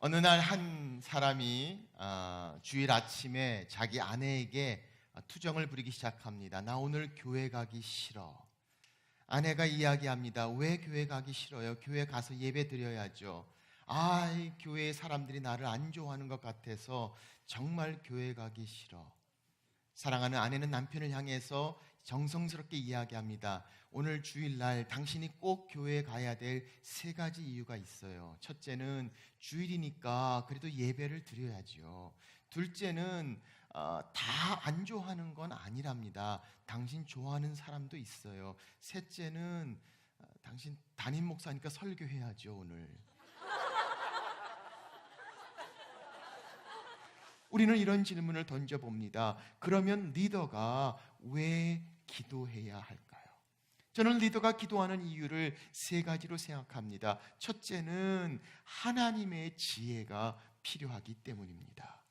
어느 날 한 사람이 주일 아침에 자기 아내에게 투정을 부리기 시작합니다. 나 오늘 교회 가기 싫어. 아내가 이야기합니다. 왜 교회 가기 싫어요? 교회 가서 예배 드려야죠. 이 교회 사람들이 나를 안 좋아하는 것 같아서 정말 교회 가기 싫어. 사랑하는 아내는 남편을 향해서 정성스럽게 이야기합니다. 오늘 주일날 당신이 꼭 교회에 가야 될 3가지 이유가 있어요. 첫째는 주일이니까 그래도 예배를 드려야죠. 둘째는 다 안 좋아하는 건 아니랍니다. 당신 좋아하는 사람도 있어요. 셋째는 당신 담임 목사니까 설교해야죠, 오늘. 우리는 이런 질문을 던져봅니다. 그러면 리더가 왜 기도해야 할까요? 저는 리더가 기도하는 이유를 3가지로 생각합니다. 첫째는 하나님의 지혜가 필요하기 때문입니다.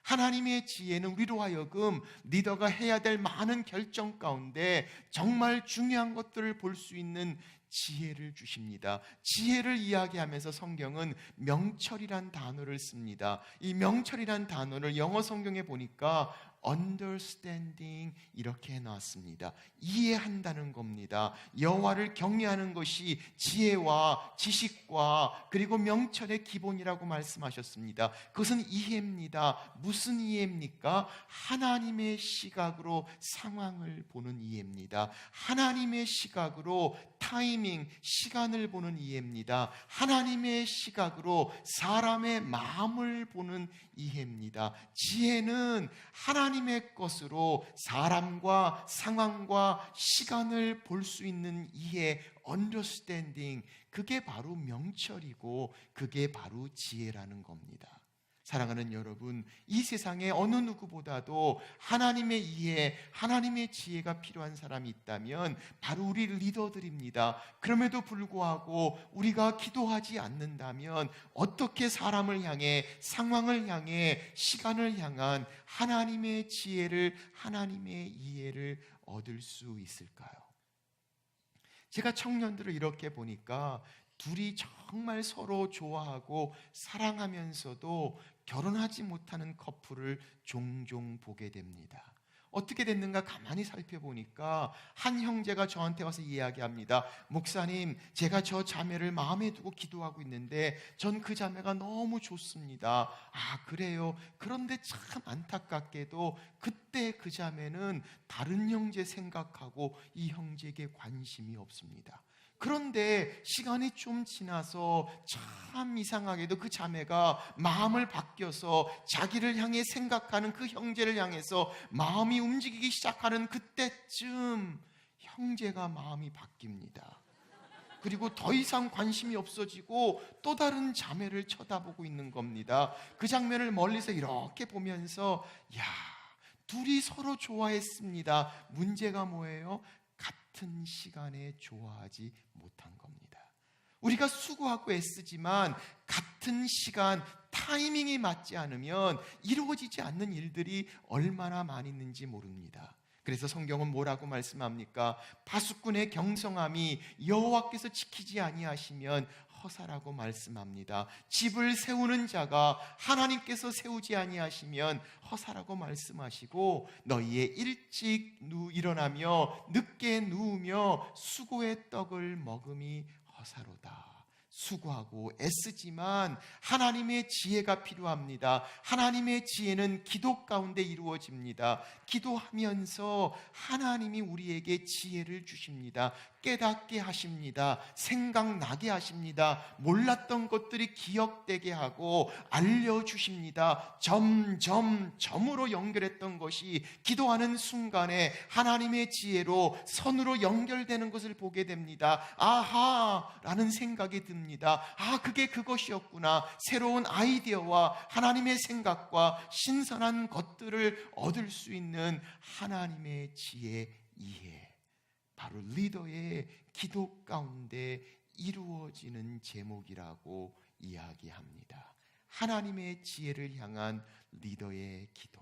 하나님의 지혜는 우리로 하여금 리더가 해야 될 많은 결정 가운데 정말 중요한 것들을 볼 수 있는 지혜를 주십니다. 지혜를 이야기하면서 성경은 명철이란 단어를 씁니다. 이 명철이란 단어를 영어 성경에 보니까 understanding 이렇게 해놨습니다. 이해한다는 겁니다. 여호와를 경외하는 것이 지혜와 지식과 그리고 명철의 기본이라고 말씀하셨습니다. 그것은 이해입니다. 무슨 이해입니까? 하나님의 시각으로 상황을 보는 이해입니다. 하나님의 시각으로 타이밍, 시간을 보는 이해입니다. 하나님의 시각으로 사람의 마음을 보는 이해입니다. 지혜는 하나님의 것으로 사람과 상황과 시간을 볼 수 있는 이해, understanding, 그게 바로 명철이고 그게 바로 지혜라는 겁니다. 사랑하는 여러분, 이 세상에 어느 누구보다도 하나님의 이해, 하나님의 지혜가 필요한 사람이 있다면 바로 우리 리더들입니다. 그럼에도 불구하고 우리가 기도하지 않는다면 어떻게 사람을 향해, 상황을 향해, 시간을 향한 하나님의 지혜를, 하나님의 이해를 얻을 수 있을까요? 제가 청년들을 이렇게 보니까 둘이 정말 서로 좋아하고 사랑하면서도 결혼하지 못하는 커플을 종종 보게 됩니다. 어떻게 됐는가 가만히 살펴보니까 한 형제가 저한테 와서 이야기합니다. 목사님, 제가 저 자매를 마음에 두고 기도하고 있는데 전 그 자매가 너무 좋습니다. 그래요? 그런데 참 안타깝게도 그때 그 자매는 다른 형제 생각하고 이 형제에게 관심이 없습니다. 그런데 시간이 좀 지나서 참 이상하게도 그 자매가 마음을 바뀌어서 자기를 향해 생각하는 그 형제를 향해서 마음이 움직이기 시작하는 그때쯤 형제가 마음이 바뀝니다. 그리고 더 이상 관심이 없어지고 또 다른 자매를 쳐다보고 있는 겁니다. 그 장면을 멀리서 이렇게 보면서 둘이 서로 좋아했습니다. 문제가 뭐예요? 같은 시간에 좋아하지 못한 겁니다. 우리가 수고하고 애쓰지만 같은 시간, 타이밍이 맞지 않으면 이루어지지 않는 일들이 얼마나 많이 있는지 모릅니다. 그래서 성경은 뭐라고 말씀합니까? 파수꾼의 경성함이 여호와께서 지키지 아니하시면 허사라고 말씀합니다. 집을 세우는 자가 하나님께서 세우지 아니하시면 허사라고 말씀하시고 너희의 일찍 일어나며 늦게 누우며 수고의 떡을 먹음이 허사로다. 수고하고 애쓰지만 하나님의 지혜가 필요합니다. 하나님의 지혜는 기도 가운데 이루어집니다. 기도하면서 하나님이 우리에게 지혜를 주십니다. 깨닫게 하십니다. 생각나게 하십니다. 몰랐던 것들이 기억되게 하고 알려주십니다. 점으로 연결했던 것이 기도하는 순간에 하나님의 지혜로 선으로 연결되는 것을 보게 됩니다. 라는 생각이 듭니다. 그게 그것이었구나. 새로운 아이디어와 하나님의 생각과 신선한 것들을 얻을 수 있는 하나님의 지혜, 이해, 바로 리더의 기도 가운데 이루어지는 제목이라고 이야기합니다. 하나님의 지혜를 향한 리더의 기도.